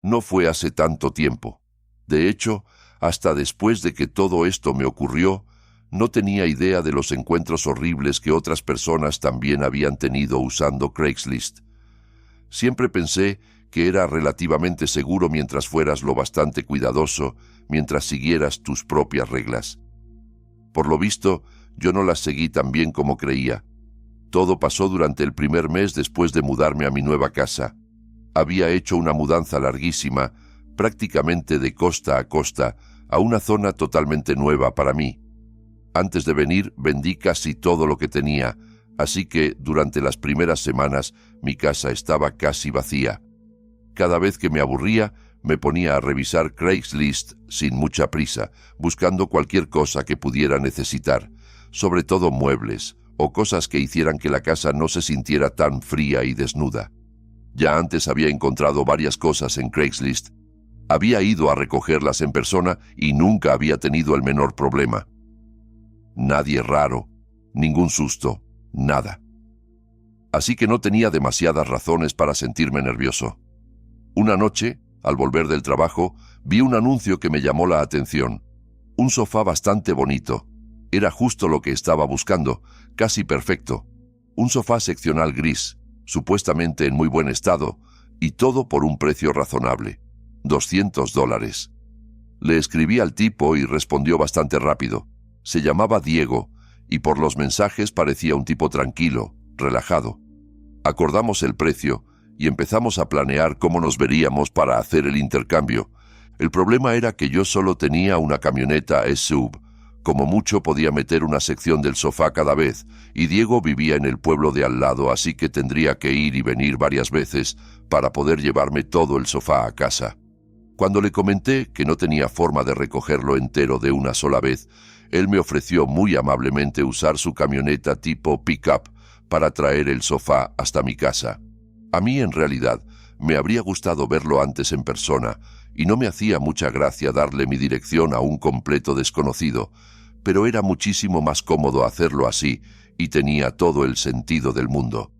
No fue hace tanto tiempo. De hecho, hasta después de que todo esto me ocurrió, no tenía idea de los encuentros horribles que otras personas también habían tenido usando Craigslist. Siempre pensé que era relativamente seguro mientras fueras lo bastante cuidadoso, mientras siguieras tus propias reglas. Por lo visto, yo no las seguí tan bien como creía. Todo pasó durante el primer mes después de mudarme a mi nueva casa. Había hecho una mudanza larguísima, prácticamente de costa a costa, a una zona totalmente nueva para mí. Antes de venir, vendí casi todo lo que tenía, así que durante las primeras semanas mi casa estaba casi vacía. Cada vez que me aburría, me ponía a revisar Craigslist sin mucha prisa, buscando cualquier cosa que pudiera necesitar, sobre todo muebles o cosas que hicieran que la casa no se sintiera tan fría y desnuda. Ya antes había encontrado varias cosas en Craigslist. Había ido a recogerlas en persona y nunca había tenido el menor problema. Nadie raro, ningún susto, nada. Así que no tenía demasiadas razones para sentirme nervioso. Una noche, al volver del trabajo, vi un anuncio que me llamó la atención. Un sofá bastante bonito. Era justo lo que estaba buscando, casi perfecto. Un sofá seccional gris, supuestamente en muy buen estado, y todo por un precio razonable. $200. Le escribí al tipo y respondió bastante rápido. Se llamaba Diego, y por los mensajes parecía un tipo tranquilo, relajado. Acordamos el precio y empezamos a planear cómo nos veríamos para hacer el intercambio. El problema era que yo solo tenía una camioneta SUV. Como mucho podía meter una sección del sofá cada vez, y Diego vivía en el pueblo de al lado, así que tendría que ir y venir varias veces para poder llevarme todo el sofá a casa. Cuando le comenté que no tenía forma de recogerlo entero de una sola vez, él me ofreció muy amablemente usar su camioneta tipo pick-up para traer el sofá hasta mi casa. A mí, en realidad, me habría gustado verlo antes en persona, y no me hacía mucha gracia darle mi dirección a un completo desconocido, pero era muchísimo más cómodo hacerlo así, y tenía todo el sentido del mundo.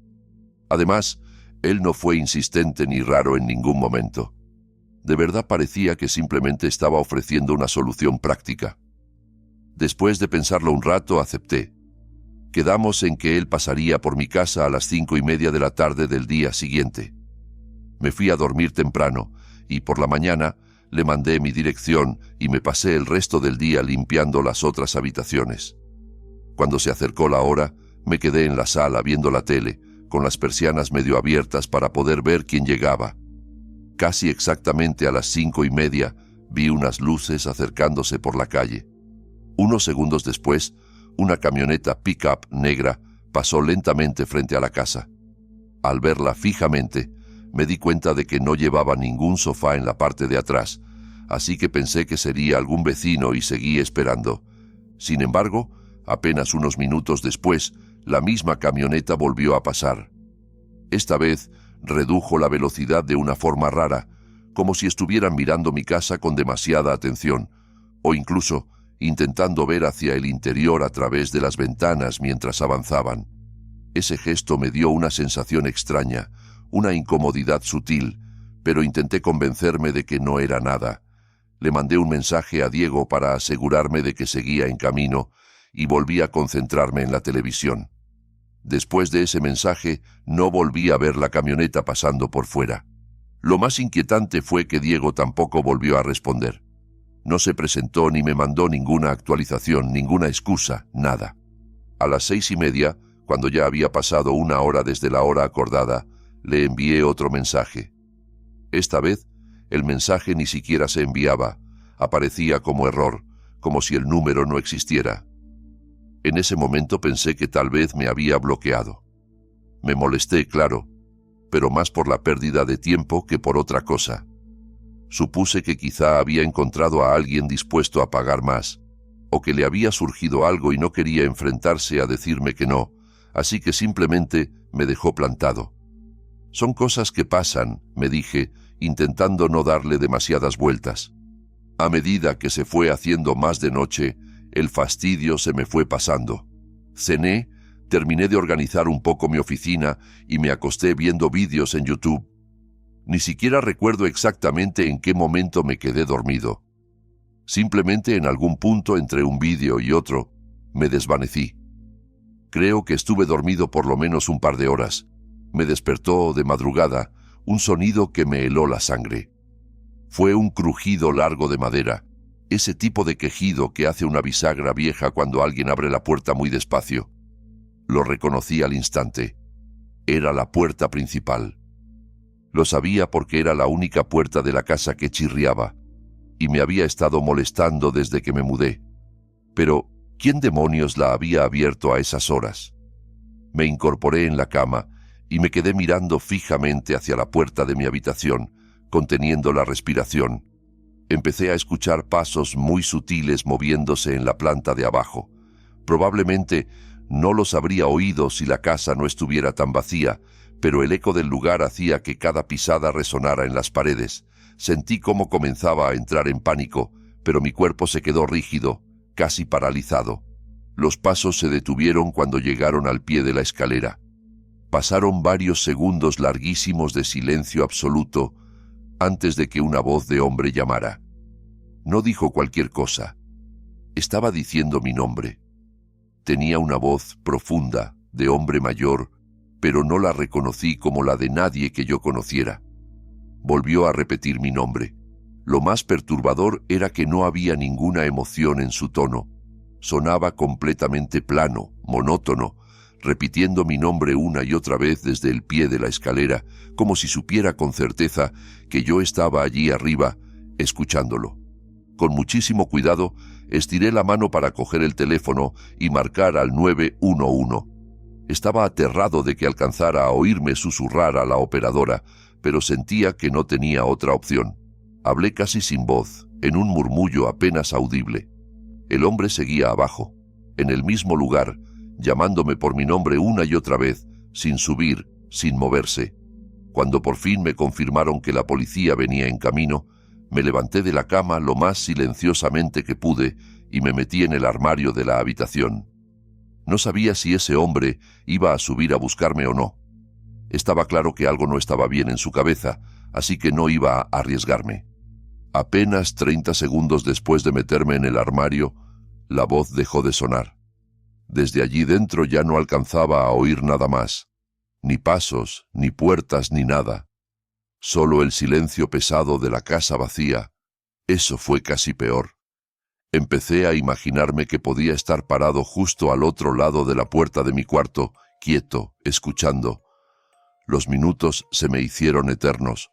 Además, él no fue insistente ni raro en ningún momento. De verdad parecía que simplemente estaba ofreciendo una solución práctica. Después de pensarlo un rato, acepté. Quedamos en que él pasaría por mi casa a las 5:30 de la tarde del día siguiente. Me fui a dormir temprano, y por la mañana le mandé mi dirección y me pasé el resto del día limpiando las otras habitaciones. Cuando se acercó la hora, me quedé en la sala viendo la tele, con las persianas medio abiertas para poder ver quién llegaba. Casi exactamente a las 5:30 vi unas luces acercándose por la calle. Unos segundos después, una camioneta pick-up negra pasó lentamente frente a la casa. Al verla fijamente, me di cuenta de que no llevaba ningún sofá en la parte de atrás, así que pensé que sería algún vecino y seguí esperando. Sin embargo, apenas unos minutos después, la misma camioneta volvió a pasar. Esta vez, redujo la velocidad de una forma rara, como si estuvieran mirando mi casa con demasiada atención, o incluso intentando ver hacia el interior a través de las ventanas mientras avanzaban. Ese gesto me dio una sensación extraña, una incomodidad sutil, pero intenté convencerme de que no era nada. Le mandé un mensaje a Diego para asegurarme de que seguía en camino y volví a concentrarme en la televisión. Después de ese mensaje, no volví a ver la camioneta pasando por fuera. Lo más inquietante fue que Diego tampoco volvió a responder. No se presentó ni me mandó ninguna actualización, ninguna excusa, nada. A las 6:30, cuando ya había pasado una hora desde la hora acordada, le envié otro mensaje. Esta vez, el mensaje ni siquiera se enviaba, aparecía como error, como si el número no existiera. En ese momento pensé que tal vez me había bloqueado. Me molesté, claro, pero más por la pérdida de tiempo que por otra cosa. Supuse que quizá había encontrado a alguien dispuesto a pagar más, o que le había surgido algo y no quería enfrentarse a decirme que no, así que simplemente me dejó plantado. Son cosas que pasan, me dije, intentando no darle demasiadas vueltas. A medida que se fue haciendo más de noche, el fastidio se me fue pasando. Cené, terminé de organizar un poco mi oficina y me acosté viendo vídeos en YouTube. Ni siquiera recuerdo exactamente en qué momento me quedé dormido. Simplemente en algún punto entre un vídeo y otro, me desvanecí. Creo que estuve dormido por lo menos un par de horas. Me despertó de madrugada un sonido que me heló la sangre. Fue un crujido largo de madera, ese tipo de quejido que hace una bisagra vieja cuando alguien abre la puerta muy despacio. Lo reconocí al instante. Era la puerta principal. Lo sabía porque era la única puerta de la casa que chirriaba, y me había estado molestando desde que me mudé. Pero, ¿quién demonios la había abierto a esas horas? Me incorporé en la cama y me quedé mirando fijamente hacia la puerta de mi habitación, conteniendo la respiración. Empecé a escuchar pasos muy sutiles moviéndose en la planta de abajo. Probablemente no los habría oído si la casa no estuviera tan vacía, pero el eco del lugar hacía que cada pisada resonara en las paredes. Sentí cómo comenzaba a entrar en pánico, pero mi cuerpo se quedó rígido, casi paralizado. Los pasos se detuvieron cuando llegaron al pie de la escalera. Pasaron varios segundos larguísimos de silencio absoluto antes de que una voz de hombre llamara. No dijo cualquier cosa. Estaba diciendo mi nombre. Tenía una voz profunda, de hombre mayor, pero no la reconocí como la de nadie que yo conociera. Volvió a repetir mi nombre. Lo más perturbador era que no había ninguna emoción en su tono. Sonaba completamente plano, monótono, repitiendo mi nombre una y otra vez desde el pie de la escalera, como si supiera con certeza que yo estaba allí arriba, escuchándolo. Con muchísimo cuidado, estiré la mano para coger el teléfono y marcar al 911. Estaba aterrado de que alcanzara a oírme susurrar a la operadora, pero sentía que no tenía otra opción. Hablé casi sin voz, en un murmullo apenas audible. El hombre seguía abajo, en el mismo lugar, llamándome por mi nombre una y otra vez, sin subir, sin moverse. Cuando por fin me confirmaron que la policía venía en camino, me levanté de la cama lo más silenciosamente que pude y me metí en el armario de la habitación. No sabía si ese hombre iba a subir a buscarme o no. Estaba claro que algo no estaba bien en su cabeza, así que no iba a arriesgarme. Apenas 30 segundos después de meterme en el armario, la voz dejó de sonar. Desde allí dentro ya no alcanzaba a oír nada más. Ni pasos, ni puertas, ni nada. Solo el silencio pesado de la casa vacía. Eso fue casi peor. Empecé a imaginarme que podía estar parado justo al otro lado de la puerta de mi cuarto, quieto, escuchando. Los minutos se me hicieron eternos.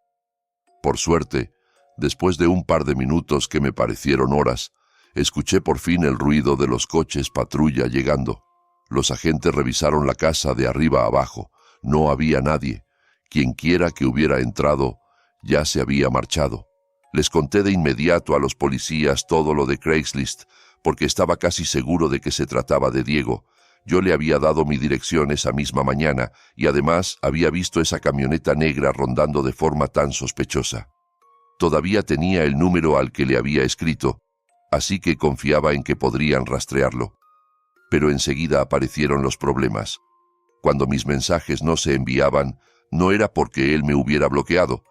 Por suerte, después de un par de minutos que me parecieron horas, escuché por fin el ruido de los coches patrulla llegando. Los agentes revisaron la casa de arriba a abajo. No había nadie. Quienquiera que hubiera entrado ya se había marchado. Les conté de inmediato a los policías todo lo de Craigslist, porque estaba casi seguro de que se trataba de Diego. Yo le había dado mi dirección esa misma mañana y además había visto esa camioneta negra rondando de forma tan sospechosa. Todavía tenía el número al que le había escrito, así que confiaba en que podrían rastrearlo. Pero enseguida aparecieron los problemas. Cuando mis mensajes no se enviaban, no era porque él me hubiera bloqueado,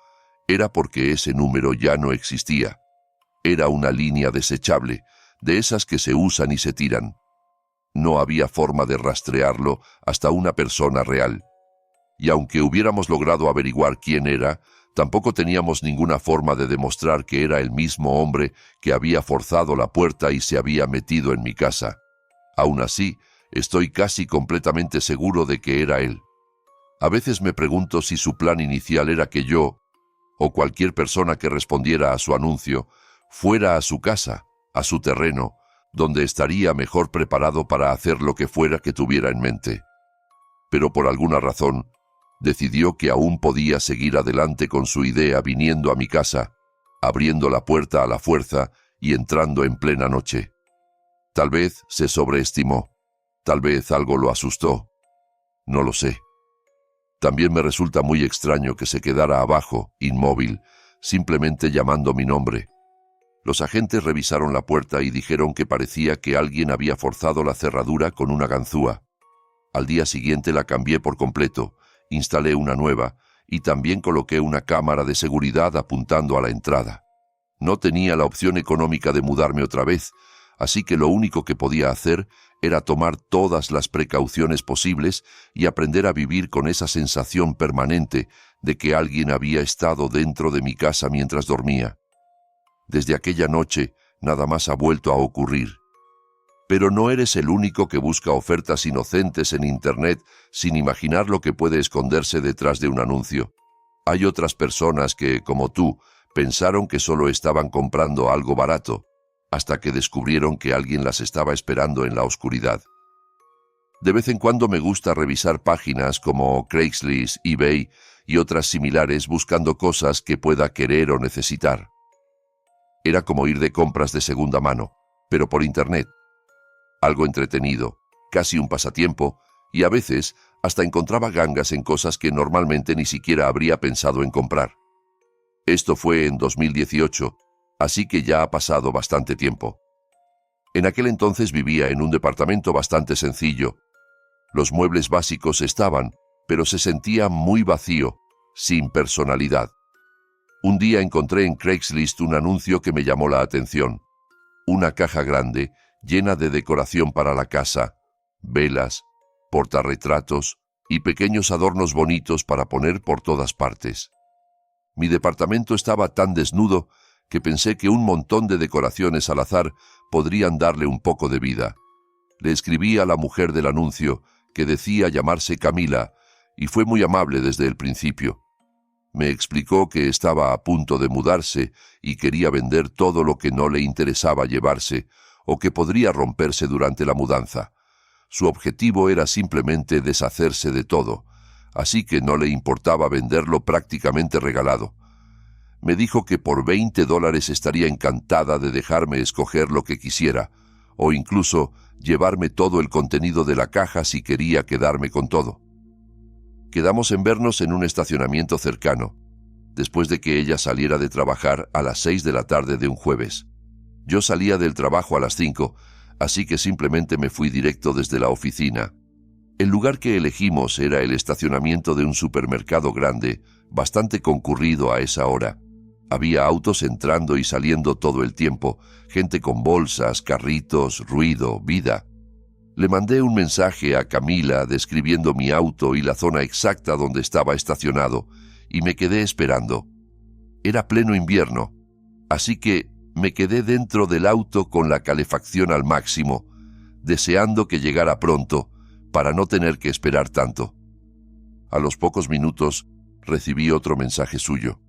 era porque ese número ya no existía. Era una línea desechable, de esas que se usan y se tiran. No había forma de rastrearlo hasta una persona real. Y aunque hubiéramos logrado averiguar quién era, tampoco teníamos ninguna forma de demostrar que era el mismo hombre que había forzado la puerta y se había metido en mi casa. Aún así, estoy casi completamente seguro de que era él. A veces me pregunto si su plan inicial era que yo, o cualquier persona que respondiera a su anuncio, fuera a su casa, a su terreno, donde estaría mejor preparado para hacer lo que fuera que tuviera en mente. Pero por alguna razón, decidió que aún podía seguir adelante con su idea viniendo a mi casa, abriendo la puerta a la fuerza y entrando en plena noche. Tal vez se sobreestimó, tal vez algo lo asustó, no lo sé. También me resulta muy extraño que se quedara abajo, inmóvil, simplemente llamando mi nombre. Los agentes revisaron la puerta y dijeron que parecía que alguien había forzado la cerradura con una ganzúa. Al día siguiente la cambié por completo, instalé una nueva y también coloqué una cámara de seguridad apuntando a la entrada. No tenía la opción económica de mudarme otra vez, así que lo único que podía hacer era tomar todas las precauciones posibles y aprender a vivir con esa sensación permanente de que alguien había estado dentro de mi casa mientras dormía. Desde aquella noche, nada más ha vuelto a ocurrir. Pero no eres el único que busca ofertas inocentes en Internet sin imaginar lo que puede esconderse detrás de un anuncio. Hay otras personas que, como tú, pensaron que solo estaban comprando algo barato, hasta que descubrieron que alguien las estaba esperando en la oscuridad. De vez en cuando me gusta revisar páginas como Craigslist, eBay y otras similares buscando cosas que pueda querer o necesitar. Era como ir de compras de segunda mano, pero por Internet. Algo entretenido, casi un pasatiempo, y a veces hasta encontraba gangas en cosas que normalmente ni siquiera habría pensado en comprar. Esto fue en 2018, así que ya ha pasado bastante tiempo. En aquel entonces vivía en un departamento bastante sencillo. Los muebles básicos estaban, pero se sentía muy vacío, sin personalidad. Un día encontré en Craigslist un anuncio que me llamó la atención. Una caja grande, llena de decoración para la casa, velas, portarretratos y pequeños adornos bonitos para poner por todas partes. Mi departamento estaba tan desnudo que pensé que un montón de decoraciones al azar podrían darle un poco de vida. Le escribí a la mujer del anuncio, que decía llamarse Camila, y fue muy amable desde el principio. Me explicó que estaba a punto de mudarse y quería vender todo lo que no le interesaba llevarse o que podría romperse durante la mudanza. Su objetivo era simplemente deshacerse de todo, así que no le importaba venderlo prácticamente regalado. Me dijo que por $20 estaría encantada de dejarme escoger lo que quisiera, o incluso llevarme todo el contenido de la caja si quería quedarme con todo. Quedamos en vernos en un estacionamiento cercano, después de que ella saliera de trabajar a las 6 de la tarde de un jueves. Yo salía del trabajo a las 5, así que simplemente me fui directo desde la oficina. El lugar que elegimos era el estacionamiento de un supermercado grande, bastante concurrido a esa hora. Había autos entrando y saliendo todo el tiempo, gente con bolsas, carritos, ruido, vida. Le mandé un mensaje a Camila describiendo mi auto y la zona exacta donde estaba estacionado, y me quedé esperando. Era pleno invierno, así que me quedé dentro del auto con la calefacción al máximo, deseando que llegara pronto, para no tener que esperar tanto. A los pocos minutos recibí otro mensaje suyo.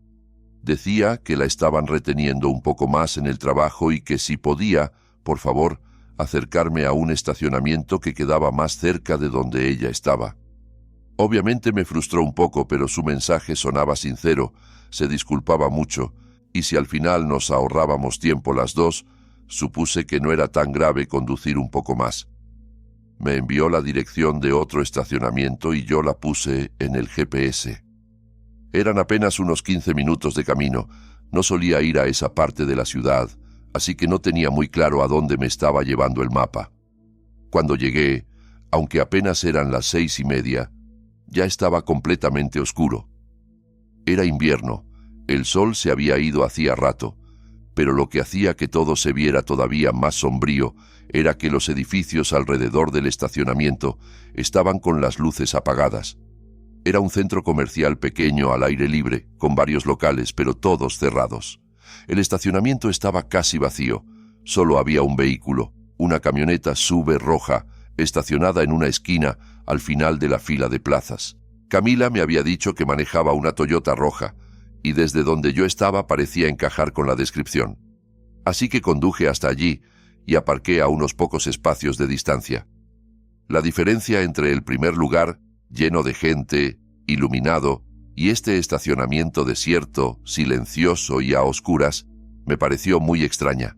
Decía que la estaban reteniendo un poco más en el trabajo y que si podía, por favor, acercarme a un estacionamiento que quedaba más cerca de donde ella estaba. Obviamente me frustró un poco, pero su mensaje sonaba sincero, se disculpaba mucho, y si al final nos ahorrábamos tiempo las dos, supuse que no era tan grave conducir un poco más. Me envió la dirección de otro estacionamiento y yo la puse en el GPS. Eran apenas unos 15 minutos de camino. No solía ir a esa parte de la ciudad, así que no tenía muy claro a dónde me estaba llevando el mapa. Cuando llegué, aunque apenas eran las 6:30, ya estaba completamente oscuro. Era invierno, el sol se había ido hacía rato, pero lo que hacía que todo se viera todavía más sombrío era que los edificios alrededor del estacionamiento estaban con las luces apagadas. Era un centro comercial pequeño al aire libre, con varios locales, pero todos cerrados. El estacionamiento estaba casi vacío. Solo había un vehículo, una camioneta SUV roja, estacionada en una esquina al final de la fila de plazas. Camila me había dicho que manejaba una Toyota roja, y desde donde yo estaba parecía encajar con la descripción. Así que conduje hasta allí y aparqué a unos pocos espacios de distancia. La diferencia entre el primer lugar, lleno de gente, iluminado, y este estacionamiento desierto, silencioso y a oscuras, me pareció muy extraña.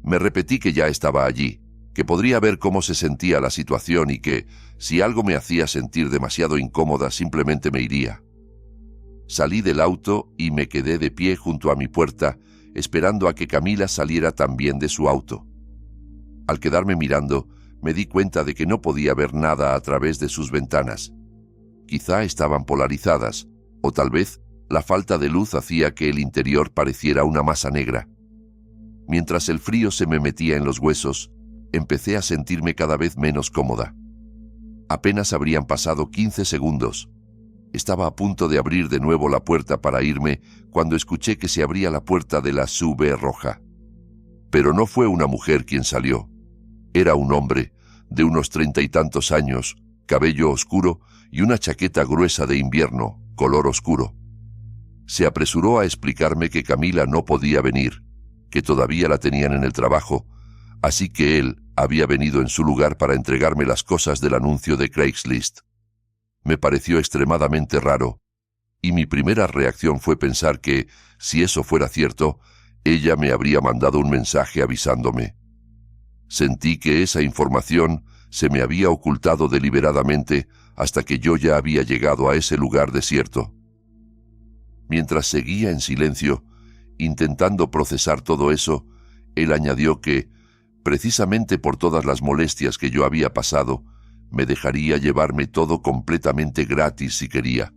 Me repetí que ya estaba allí, que podría ver cómo se sentía la situación y que, si algo me hacía sentir demasiado incómoda, simplemente me iría. Salí del auto y me quedé de pie junto a mi puerta, esperando a que Camila saliera también de su auto. Al quedarme mirando, me di cuenta de que no podía ver nada a través de sus ventanas. Quizá estaban polarizadas, O tal vez la falta de luz hacía que el interior pareciera una masa negra. Mientras el frío se me metía en los huesos, empecé a sentirme cada vez menos cómoda. Apenas habrían pasado 15 segundos. Estaba a punto de abrir de nuevo la puerta para irme cuando escuché que se abría la puerta de la SUV roja. Pero no fue una mujer quien salió. Era un hombre, de unos 30 y tantos años, cabello oscuro y una chaqueta gruesa de invierno, color oscuro. Se apresuró a explicarme que Camila no podía venir, que todavía la tenían en el trabajo, así que él había venido en su lugar para entregarme las cosas del anuncio de Craigslist. Me pareció extremadamente raro, y mi primera reacción fue pensar que, si eso fuera cierto, ella me habría mandado un mensaje avisándome. Sentí que esa información se me había ocultado deliberadamente hasta que yo ya había llegado a ese lugar desierto. Mientras seguía en silencio, intentando procesar todo eso, él añadió que, precisamente por todas las molestias que yo había pasado, me dejaría llevarme todo completamente gratis si quería.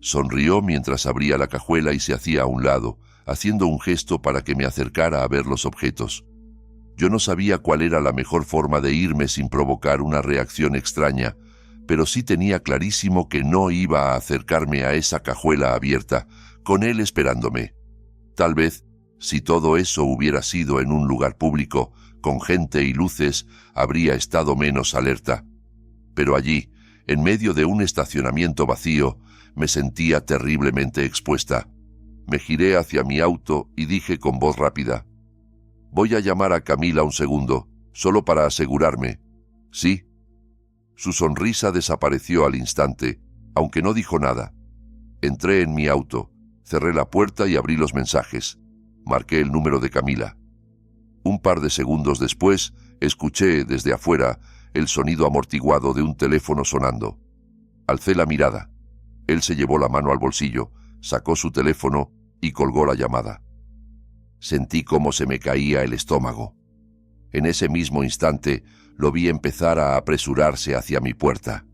Sonrió mientras abría la cajuela y se hacía a un lado, haciendo un gesto para que me acercara a ver los objetos. Yo no sabía cuál era la mejor forma de irme sin provocar una reacción extraña, pero sí tenía clarísimo que no iba a acercarme a esa cajuela abierta, con él esperándome. Tal vez, si todo eso hubiera sido en un lugar público, con gente y luces, habría estado menos alerta. Pero allí, en medio de un estacionamiento vacío, me sentía terriblemente expuesta. Me giré hacia mi auto y dije con voz rápida: «Voy a llamar a Camila un segundo, solo para asegurarme». «Sí». Su sonrisa desapareció al instante, aunque no dijo nada. Entré en mi auto, cerré la puerta y abrí los mensajes. Marqué el número de Camila. Un par de segundos después, escuché desde afuera el sonido amortiguado de un teléfono sonando. Alcé la mirada. Él se llevó la mano al bolsillo, sacó su teléfono y colgó la llamada. Sentí cómo se me caía el estómago. En ese mismo instante, lo vi empezar a apresurarse hacia mi puerta.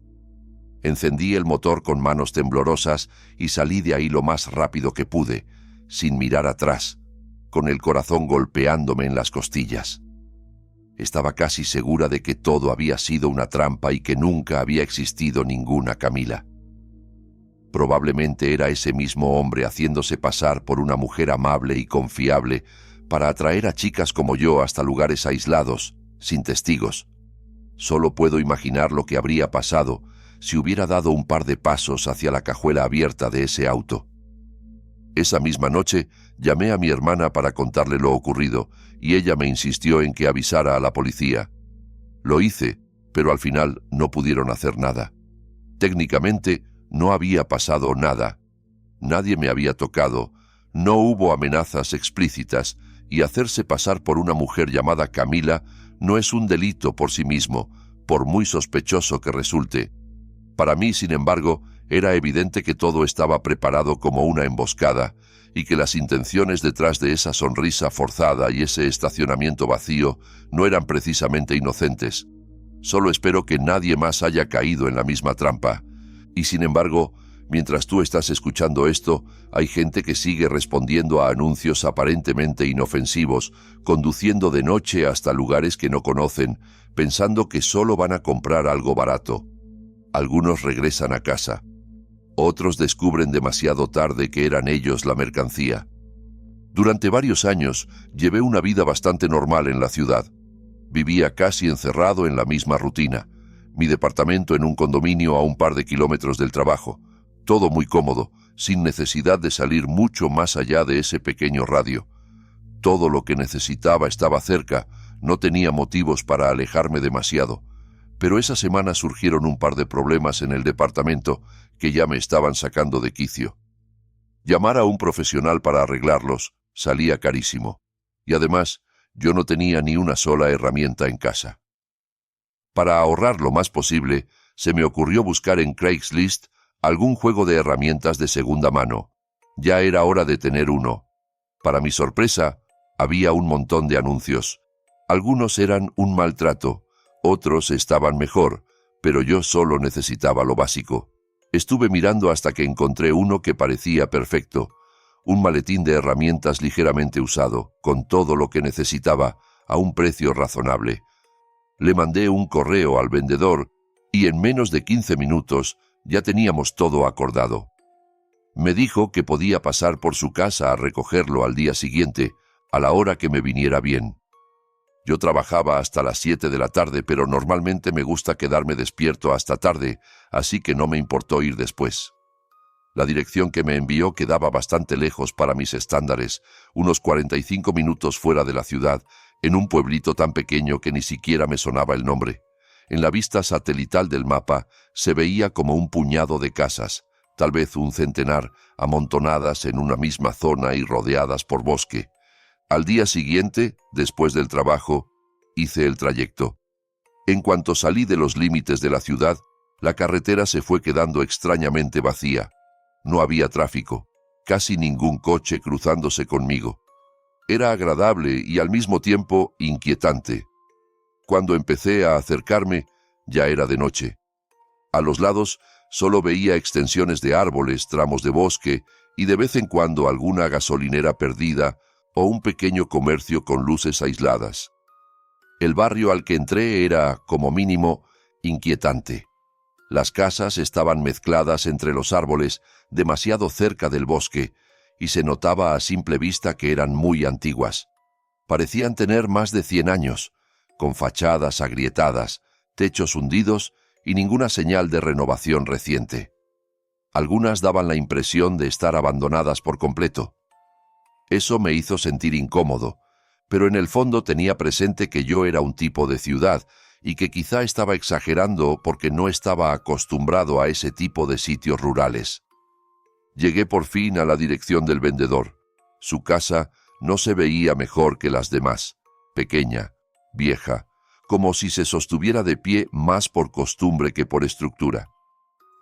Encendí el motor con manos temblorosas y salí de ahí lo más rápido que pude, sin mirar atrás, con el corazón golpeándome en las costillas. Estaba casi segura de que todo había sido una trampa y que nunca había existido ninguna Camila. Probablemente era ese mismo hombre haciéndose pasar por una mujer amable y confiable para atraer a chicas como yo hasta lugares aislados, sin testigos. Solo puedo imaginar lo que habría pasado si hubiera dado un par de pasos hacia la cajuela abierta de ese auto. Esa misma noche llamé a mi hermana para contarle lo ocurrido y ella me insistió en que avisara a la policía. Lo hice, pero al final no pudieron hacer nada. Técnicamente no había pasado nada. Nadie me había tocado, no hubo amenazas explícitas y hacerse pasar por una mujer llamada Camila no es un delito por sí mismo, por muy sospechoso que resulte. Para mí, sin embargo, era evidente que todo estaba preparado como una emboscada y que las intenciones detrás de esa sonrisa forzada y ese estacionamiento vacío no eran precisamente inocentes. Solo espero que nadie más haya caído en la misma trampa. Y sin embargo, mientras tú estás escuchando esto, hay gente que sigue respondiendo a anuncios aparentemente inofensivos, conduciendo de noche hasta lugares que no conocen, pensando que solo van a comprar algo barato. Algunos regresan a casa. Otros descubren demasiado tarde que eran ellos la mercancía. Durante varios años llevé una vida bastante normal en la ciudad. Vivía casi encerrado en la misma rutina. Mi departamento en un condominio a un par de kilómetros del trabajo. Todo muy cómodo, sin necesidad de salir mucho más allá de ese pequeño radio. Todo lo que necesitaba estaba cerca, no tenía motivos para alejarme demasiado. Pero esa semana surgieron un par de problemas en el departamento que ya me estaban sacando de quicio. Llamar a un profesional para arreglarlos salía carísimo. Y además, yo no tenía ni una sola herramienta en casa. Para ahorrar lo más posible, se me ocurrió buscar en Craigslist algún juego de herramientas de segunda mano. Ya era hora de tener uno. Para mi sorpresa, había un montón de anuncios. Algunos eran un maltrato, otros estaban mejor, pero yo solo necesitaba lo básico. Estuve mirando hasta que encontré uno que parecía perfecto, un maletín de herramientas ligeramente usado, con todo lo que necesitaba, a un precio razonable. Le mandé un correo al vendedor y en menos de 15 minutos ya teníamos todo acordado. Me dijo que podía pasar por su casa a recogerlo al día siguiente, a la hora que me viniera bien. Yo trabajaba hasta las 7 de la tarde, pero normalmente me gusta quedarme despierto hasta tarde, así que no me importó ir después. La dirección que me envió quedaba bastante lejos para mis estándares, unos 45 minutos fuera de la ciudad, en un pueblito tan pequeño que ni siquiera me sonaba el nombre. En la vista satelital del mapa se veía como un puñado de casas, tal vez un centenar, amontonadas en una misma zona y rodeadas por bosque. Al día siguiente, después del trabajo, hice el trayecto. En cuanto salí de los límites de la ciudad, la carretera se fue quedando extrañamente vacía. No había tráfico, casi ningún coche cruzándose conmigo. Era agradable y al mismo tiempo inquietante. Cuando empecé a acercarme, ya era de noche. A los lados solo veía extensiones de árboles, tramos de bosque y de vez en cuando alguna gasolinera perdida o un pequeño comercio con luces aisladas. El barrio al que entré era, como mínimo, inquietante. Las casas estaban mezcladas entre los árboles, demasiado cerca del bosque, y se notaba a simple vista que eran muy antiguas. Parecían tener más de 100 años, con fachadas agrietadas, techos hundidos y ninguna señal de renovación reciente. Algunas daban la impresión de estar abandonadas por completo. Eso me hizo sentir incómodo, pero en el fondo tenía presente que yo era un tipo de ciudad y que quizá estaba exagerando porque no estaba acostumbrado a ese tipo de sitios rurales. Llegué por fin a la dirección del vendedor. Su casa no se veía mejor que las demás, pequeña, vieja, como si se sostuviera de pie más por costumbre que por estructura.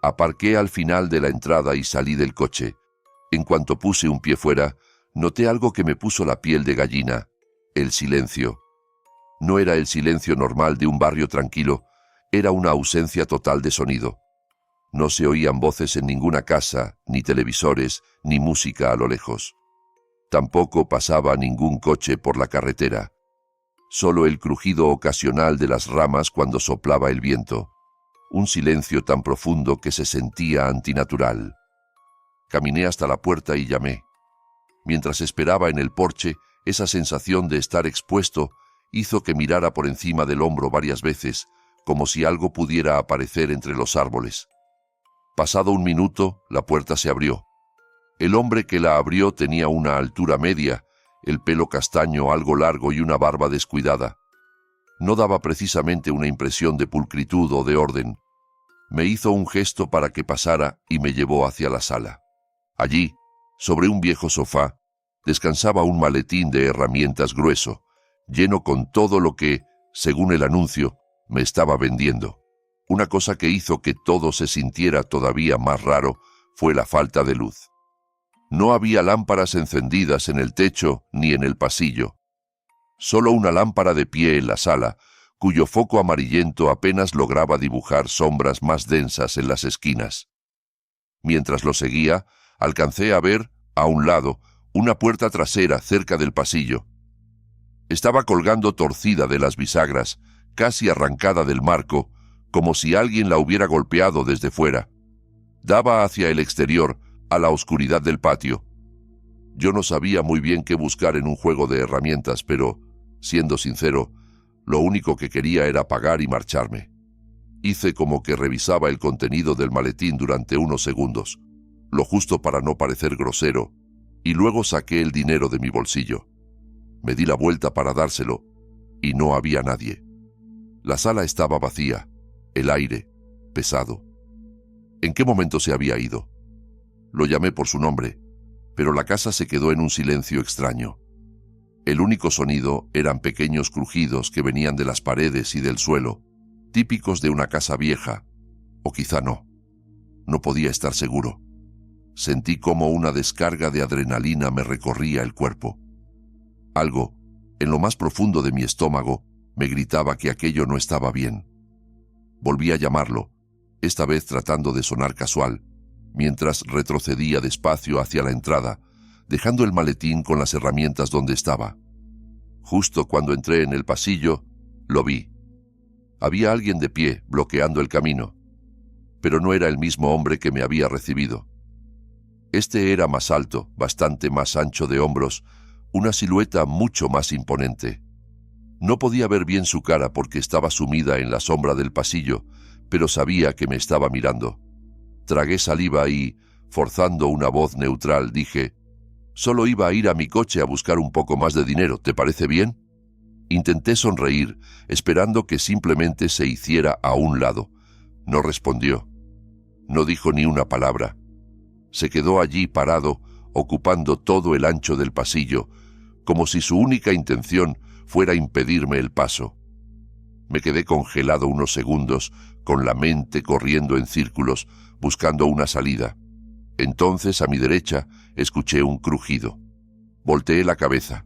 Aparqué al final de la entrada y salí del coche. En cuanto puse un pie fuera, noté algo que me puso la piel de gallina: el silencio. No era el silencio normal de un barrio tranquilo, era una ausencia total de sonido. No se oían voces en ninguna casa, ni televisores, ni música a lo lejos. Tampoco pasaba ningún coche por la carretera. Solo el crujido ocasional de las ramas cuando soplaba el viento. Un silencio tan profundo que se sentía antinatural. Caminé hasta la puerta y llamé. Mientras esperaba en el porche, esa sensación de estar expuesto hizo que mirara por encima del hombro varias veces, como si algo pudiera aparecer entre los árboles. Pasado un minuto, la puerta se abrió. El hombre que la abrió tenía una altura media, el pelo castaño algo largo y una barba descuidada. No daba precisamente una impresión de pulcritud o de orden. Me hizo un gesto para que pasara y me llevó hacia la sala. Allí, sobre un viejo sofá, descansaba un maletín de herramientas grueso, lleno con todo lo que, según el anuncio, me estaba vendiendo. Una cosa que hizo que todo se sintiera todavía más raro fue la falta de luz. No había lámparas encendidas en el techo ni en el pasillo. Solo una lámpara de pie en la sala, cuyo foco amarillento apenas lograba dibujar sombras más densas en las esquinas. Mientras lo seguía, alcancé a ver, a un lado, una puerta trasera cerca del pasillo. Estaba colgando torcida de las bisagras, casi arrancada del marco, como si alguien la hubiera golpeado desde fuera. Daba hacia el exterior, a la oscuridad del patio. Yo no sabía muy bien qué buscar en un juego de herramientas, pero, siendo sincero, lo único que quería era pagar y marcharme. Hice como que revisaba el contenido del maletín durante unos segundos, lo justo para no parecer grosero, y luego saqué el dinero de mi bolsillo. Me di la vuelta para dárselo, y no había nadie. La sala estaba vacía, el aire, pesado. ¿En qué momento se había ido? Lo llamé por su nombre, pero la casa se quedó en un silencio extraño. El único sonido eran pequeños crujidos que venían de las paredes y del suelo, típicos de una casa vieja, o quizá no. No podía estar seguro. Sentí como una descarga de adrenalina me recorría el cuerpo. Algo, en lo más profundo de mi estómago, me gritaba que aquello no estaba bien. Volví a llamarlo, esta vez tratando de sonar casual, mientras retrocedía despacio hacia la entrada, dejando el maletín con las herramientas donde estaba. Justo cuando entré en el pasillo, lo vi. Había alguien de pie, bloqueando el camino, pero no era el mismo hombre que me había recibido. Este era más alto, bastante más ancho de hombros, una silueta mucho más imponente. No podía ver bien su cara porque estaba sumida en la sombra del pasillo, pero sabía que me estaba mirando. Tragué saliva y, forzando una voz neutral, dije: «Solo iba a ir a mi coche a buscar un poco más de dinero, ¿te parece bien?» Intenté sonreír, esperando que simplemente se hiciera a un lado. No respondió. No dijo ni una palabra. Se quedó allí parado, ocupando todo el ancho del pasillo, como si su única intención fuera impedirme el paso. Me quedé congelado unos segundos, con la mente corriendo en círculos, buscando una salida. Entonces, a mi derecha, escuché un crujido. Volteé la cabeza.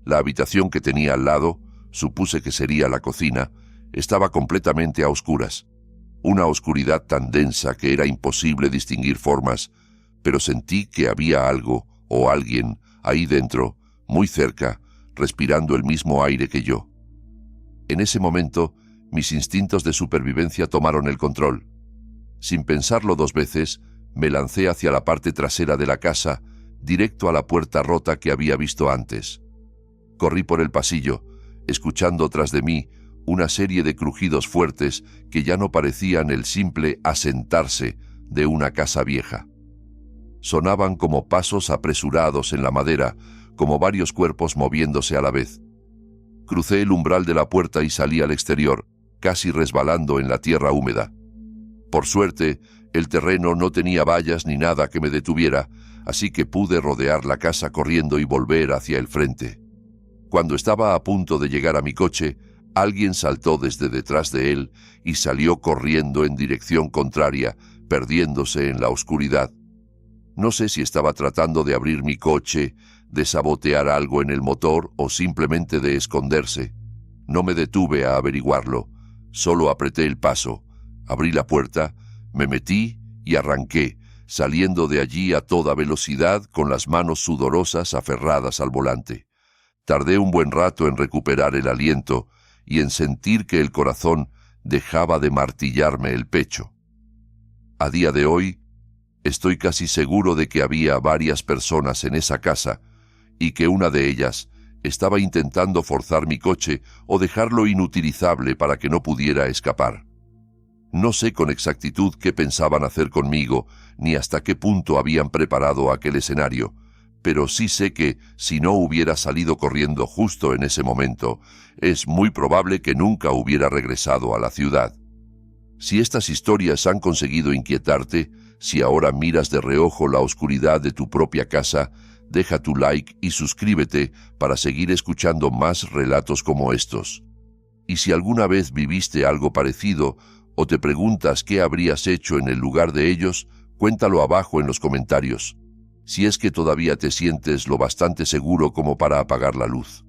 La habitación que tenía al lado, supuse que sería la cocina, estaba completamente a oscuras. Una oscuridad tan densa que era imposible distinguir formas, pero sentí que había algo o alguien ahí dentro, muy cerca, respirando el mismo aire que yo. En ese momento, mis instintos de supervivencia tomaron el control. Sin pensarlo dos veces, me lancé hacia la parte trasera de la casa, directo a la puerta rota que había visto antes. Corrí por el pasillo, escuchando tras de mí una serie de crujidos fuertes que ya no parecían el simple asentarse de una casa vieja. Sonaban como pasos apresurados en la madera, como varios cuerpos moviéndose a la vez. Crucé el umbral de la puerta y salí al exterior, casi resbalando en la tierra húmeda. Por suerte, el terreno no tenía vallas ni nada que me detuviera, así que pude rodear la casa corriendo y volver hacia el frente. Cuando estaba a punto de llegar a mi coche, alguien saltó desde detrás de él y salió corriendo en dirección contraria, perdiéndose en la oscuridad. No sé si estaba tratando de abrir mi coche, de sabotear algo en el motor o simplemente de esconderse. No me detuve a averiguarlo, solo apreté el paso, abrí la puerta, me metí y arranqué, saliendo de allí a toda velocidad con las manos sudorosas aferradas al volante. Tardé un buen rato en recuperar el aliento y en sentir que el corazón dejaba de martillarme el pecho. A día de hoy, estoy casi seguro de que había varias personas en esa casa y que una de ellas estaba intentando forzar mi coche o dejarlo inutilizable para que no pudiera escapar. No sé con exactitud qué pensaban hacer conmigo ni hasta qué punto habían preparado aquel escenario, pero sí sé que, si no hubiera salido corriendo justo en ese momento, es muy probable que nunca hubiera regresado a la ciudad. Si estas historias han conseguido inquietarte, si ahora miras de reojo la oscuridad de tu propia casa, deja tu like y suscríbete para seguir escuchando más relatos como estos. Y si alguna vez viviste algo parecido o te preguntas qué habrías hecho en el lugar de ellos, cuéntalo abajo en los comentarios, si es que todavía te sientes lo bastante seguro como para apagar la luz.